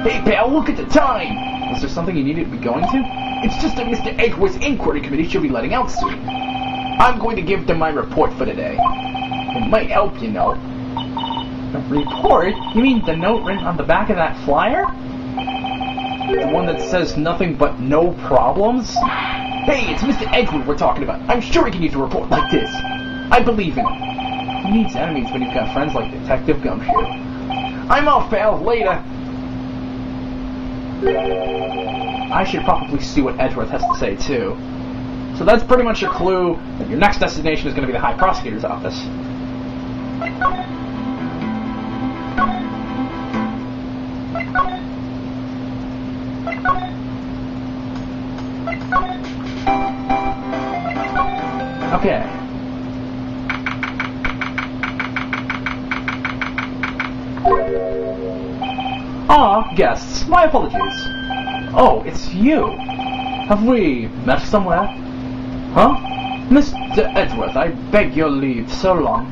Hey pal, look at the time! Was there something you needed to be going to? It's just that Mr. Edgeworth's inquiry committee should be letting out soon. I'm going to give them my report for today. It might help, you know. A report? You mean the note written on the back of that flyer? The one that says nothing but no problems? Hey, it's Mr. Edgeworth we're talking about. I'm sure he can use a report like this. I believe in him. Who needs enemies when you've got friends like Detective Gumshoe? I'm off, pal. Later. I should probably see what Edgeworth has to say, too. So that's pretty much your clue that your next destination is going to be the High Prosecutor's Office. Okay. Aw, guests, my apologies. Oh, it's you. Have we met somewhere? Huh? Mr. Edgeworth, I beg your leave, so long.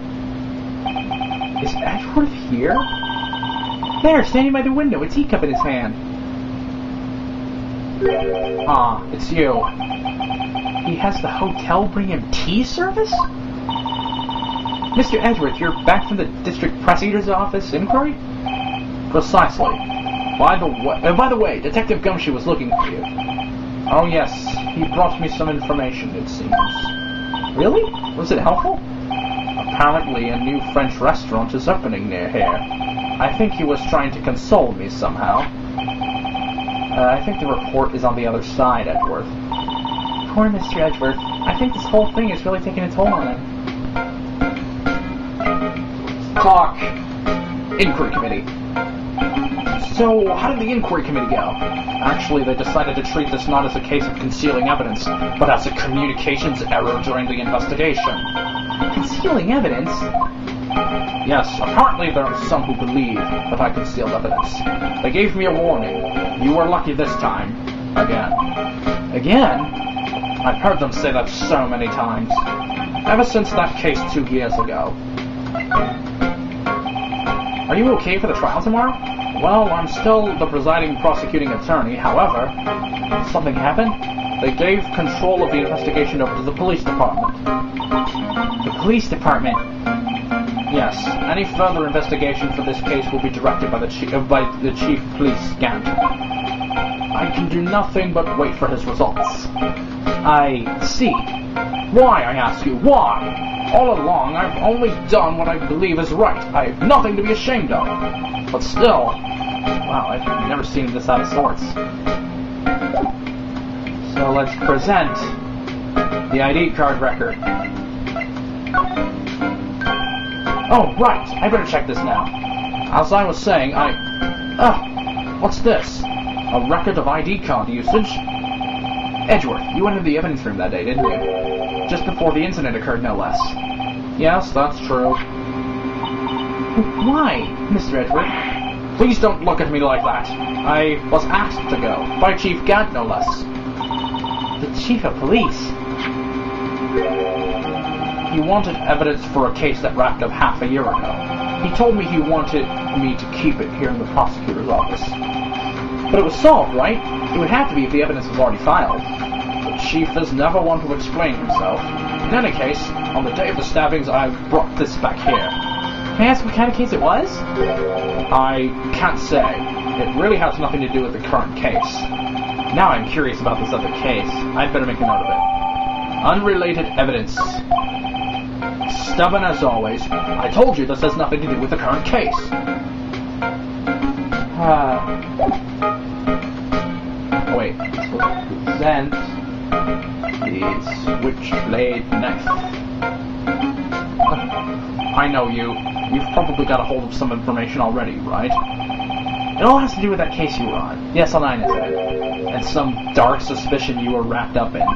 Is Edgeworth here? There, standing by the window, a teacup in his hand. Ah, it's you. He has the hotel bring him tea service? Mr. Edgeworth, you're back from the district prosecutor's office inquiry? Precisely. By the way, Detective Gumshoe was looking for you. Oh yes, he brought me some information, it seems. Really? Was it helpful? Apparently a new French restaurant is opening near here. I think he was trying to console me somehow. I think the report is on the other side, Edgeworth. Poor Mr. Edgeworth. I think this whole thing is really taking a toll on him. Talk. Inquiry Committee. So, how did the Inquiry Committee go? Actually, they decided to treat this not as a case of concealing evidence, but as a communications error during the investigation. Concealing evidence? Yes, apparently there are some who believe that I concealed evidence. They gave me a warning. You were lucky this time. Again. Again? I've heard them say that so many times. Ever since that case 2 years ago. Are you okay for the trial tomorrow? Well, I'm still the presiding prosecuting attorney. However, something happened. They gave control of the investigation over to the police department. The police department? Yes. Any further investigation for this case will be directed by the chief police Gant. I can do nothing but wait for his results. I see. Why, I ask you, why? All along, I've only done what I believe is right. I have nothing to be ashamed of. But still, wow, I've never seen this out of sorts. So let's present the ID card record. Oh, right, I better check this now. As I was saying, what's this? A record of ID card usage? Edgeworth, you went into the evidence room that day, didn't you? Just before the incident occurred, no less. Yes, that's true. Why, Mr. Edgeworth? Please don't look at me like that. I was asked to go, by Chief Gant, no less. The Chief of Police? He wanted evidence for a case that wrapped up half a year ago. He told me he wanted me to keep it here in the prosecutor's office. But it was solved, right? It would have to be if the evidence was already filed. The Chief is never one to explain himself. In any case, on the day of the stabbings, I brought this back here. May I ask what kind of case it was? I can't say. It really has nothing to do with the current case. Now I'm curious about this other case. I'd better make a note of it. Unrelated evidence. Stubborn as always. I told you this has nothing to do with the current case. Wait. Present the switchblade knife. I know you. You've probably got a hold of some information already, right? It all has to do with that case you were on. Yes, Alina said. And some dark suspicion you were wrapped up in.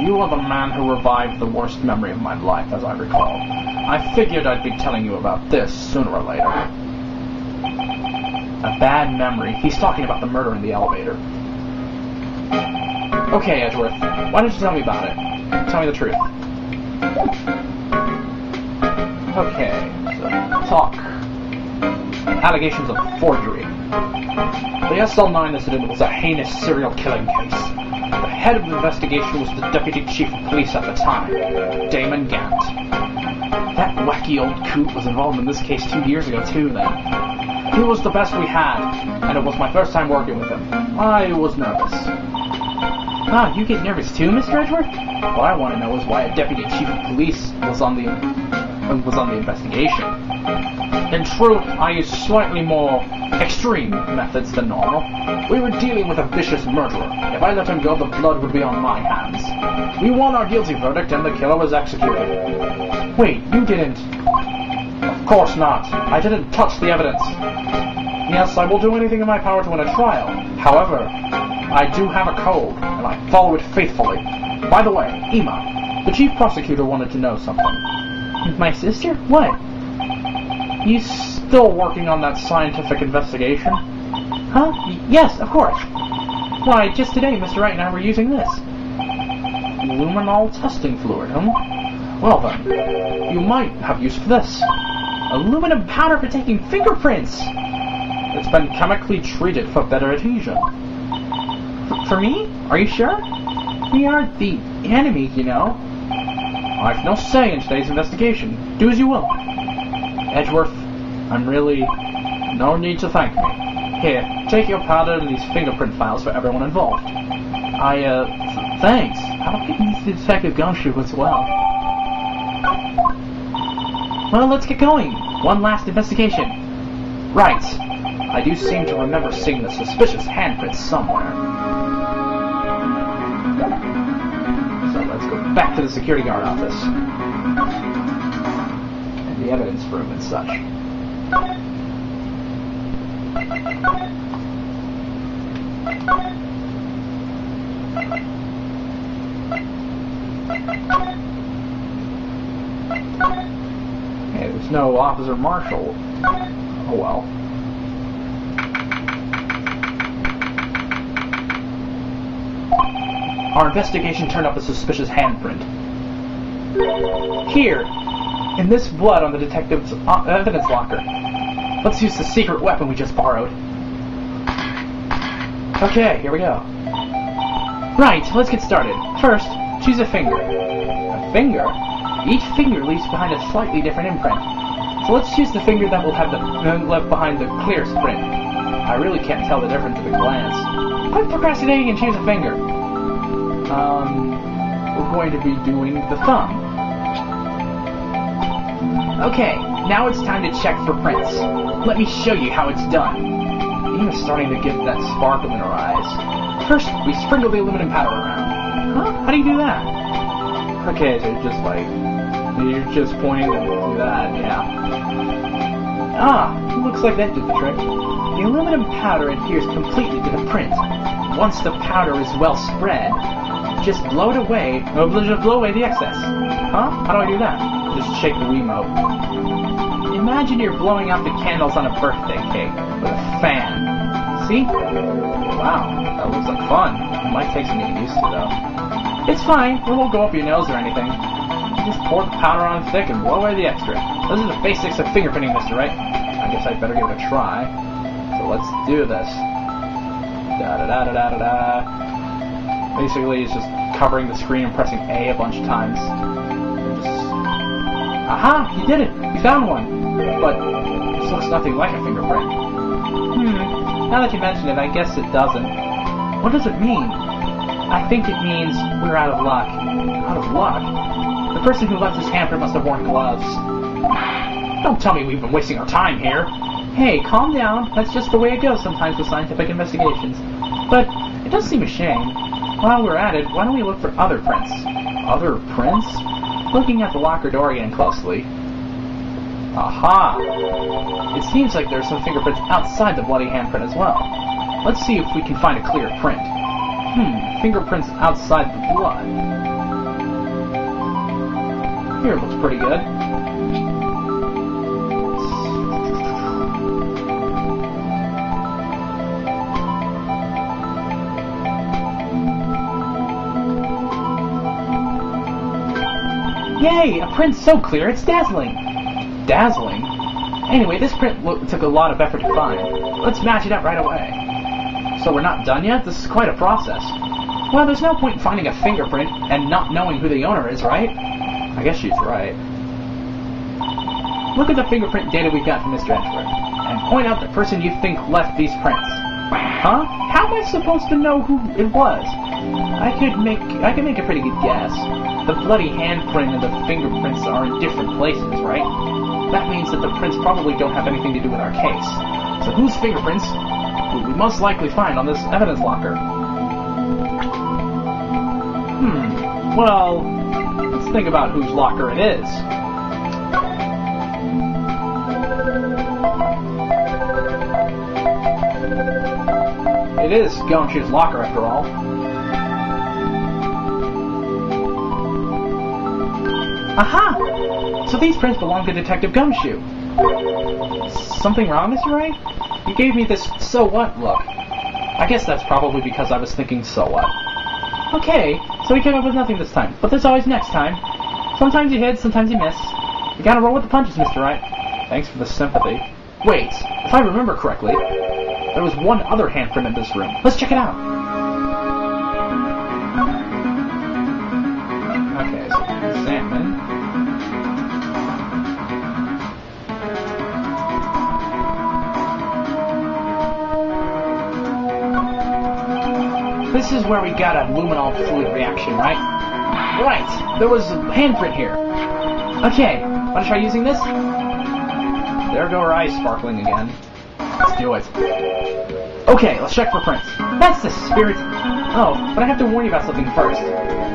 You are the man who revived the worst memory of my life, as I recall. I figured I'd be telling you about this sooner or later. A bad memory. He's talking about the murder in the elevator. Okay, Edgeworth, why don't you tell me about it? Tell me the truth. Okay, so talk. Allegations of forgery. The SL9 incident was a heinous serial killing case. The head of the investigation was the Deputy Chief of Police at the time, Damon Gant. That wacky old coot was involved in this case 2 years ago too, then. He was the best we had, and it was my first time working with him. I was nervous. Ah, you get nervous too, Mr. Edgeworth? What I want to know is why a Deputy Chief of Police was on the investigation. In truth, I used slightly more extreme methods than normal. We were dealing with a vicious murderer. If I let him go, the blood would be on my hands. We won our guilty verdict, and the killer was executed. Wait, you didn't... Of course not. I didn't touch the evidence. Yes, I will do anything in my power to win a trial. However, I do have a code, and I follow it faithfully. By the way, Emma, the chief prosecutor wanted to know something. My sister? What? You still working on that scientific investigation? Huh? Yes, of course. Why, just today, Mr. Wright and I were using this. Luminol testing fluid, huh? Well then, you might have use for this. Aluminum powder for taking fingerprints! It's been chemically treated for better adhesion. For me? Are you sure? We are the enemy, you know. I've no say in today's investigation. Do as you will. Edgeworth, I'm really... no need to thank me. Here, take your powder and these fingerprint files for everyone involved. Thanks. I'll get these Detective Gumshoe as well. Well, let's get going. One last investigation. Right. I do seem to remember seeing the suspicious handprints somewhere. So let's go back to the security guard office. And the evidence room and such. Hey, there's no Officer Marshall. Oh well. Our investigation turned up a suspicious handprint. Here, in this blood on the detective's evidence locker. Let's use the secret weapon we just borrowed. Okay, here we go. Right, let's get started. First, choose a finger. A finger? Each finger leaves behind a slightly different imprint. So let's choose the finger that will have the left behind the clearest print. I really can't tell the difference at a glance. Quit procrastinating and choose a finger. We're going to be doing the thumb. Okay, now it's time to check for prints. Let me show you how it's done. Emma's starting to get that sparkle in her eyes. First, we sprinkle the aluminum powder around. Huh? How do you do that? Okay, so you're just pointing to do that, yeah. Ah, looks like that did the trick. The aluminum powder adheres completely to the print. Once the powder is well spread, just blow it away, or just blow away the excess. Huh? How do I do that? Just shake the Wiimote. Imagine you're blowing out the candles on a birthday cake with a fan. See? Wow, that looks like fun. It might take some getting used to, though. It's fine, it won't go up your nose or anything. You just pour the powder on thick and blow away the extra. Those are the basics of fingerprinting, Mr. Wright. I guess I'd better give it a try. So let's do this. Da-da-da-da-da-da-da. Basically, it's just covering the screen and pressing A a bunch of times. Aha! You did it! You found one! But this looks nothing like a fingerprint. Now that you mention it, I guess it doesn't. What does it mean? I think it means we're out of luck. Out of luck? The person who left his handprint must have worn gloves. Don't tell me we've been wasting our time here. Hey, calm down. That's just the way it goes sometimes with scientific investigations. But it does seem a shame. While we're at it, why don't we look for other prints? Other prints? Looking at the locker door again closely. Aha! It seems like there's some fingerprints outside the bloody handprint as well. Let's see if we can find a clear print. Fingerprints outside the blood. Here looks pretty good. Yay! A print so clear it's dazzling! Dazzling? Anyway, this print took a lot of effort to find. let's match it up right away. So we're not done yet? This is quite a process. Well, there's no point in finding a fingerprint and not knowing who the owner is, right? I guess she's right. Look at the fingerprint data we got from Mr. Edgeworth, and point out the person you think left these prints. Huh? How am I supposed to know who it was? I could make a pretty good guess. The bloody handprint and the fingerprints are in different places, right? That means that the prints probably don't have anything to do with our case. So whose fingerprints will we most likely find on this evidence locker? Well, let's think about whose locker it is. It is Gumshoe's locker, after all. Aha! So these prints belong to Detective Gumshoe. Something wrong, Mr. Wright? You gave me this so what look. I guess that's probably because I was thinking so what. Okay, so we came up with nothing this time, but there's always next time. Sometimes you hit, sometimes you miss. You gotta roll with the punches, Mr. Wright. Thanks for the sympathy. Wait, if I remember correctly, there was one other handprint in this room. Let's check it out. Okay, so examine. This is where we got a luminol fluid reaction, right? Right! There was a handprint here. Okay, want to try using this? There go our eyes sparkling again. Let's do it. Okay, let's check for prints. That's the spirit! Oh, but I have to warn you about something first.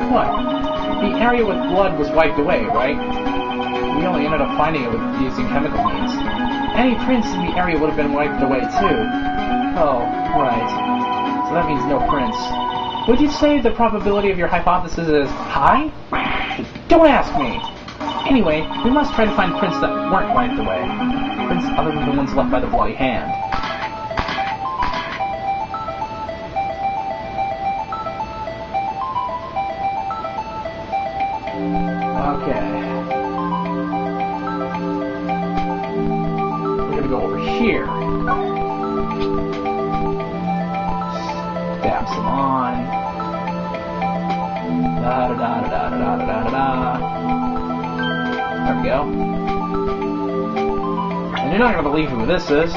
What? The area with blood was wiped away, right? We only ended up finding it with using chemical means. Any prints in the area would have been wiped away too. Oh, right. So that means no prints. Would you say the probability of your hypothesis is high? Don't ask me! Anyway, we must try to find prints that weren't wiped away. Prints other than the ones left by the bloody hand. Okay. We're gonna go over here. Stab some on. Da da da da da da da da da. There we go. And you're not gonna believe who this is.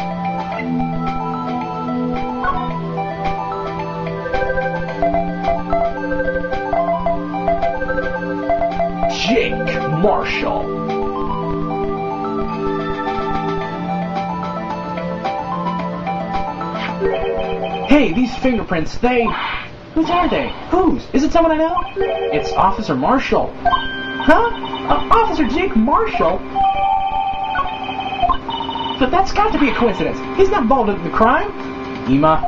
Jake Marshall. Hey, these fingerprints, whose are they? Whose? Is it someone I know? It's Officer Marshall. Huh? Officer Jake Marshall? But that's got to be a coincidence. He's not involved in the crime. Ema,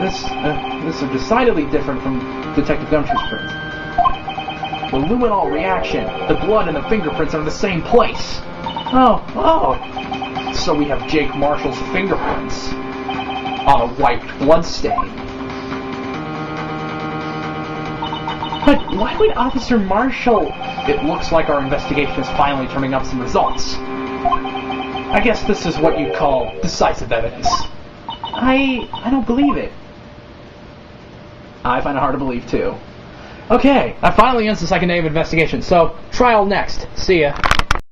this is decidedly different from Detective Gumshoe's prints. The luminol reaction, the blood and the fingerprints are in the same place. Oh. So we have Jake Marshall's fingerprints on a wiped bloodstain. But why would Officer Marshall... It looks like our investigation is finally turning up some results. I guess this is what you'd call decisive evidence. I don't believe it. I find it hard to believe, too. Okay, that finally ends the second day of investigation, so trial next. See ya.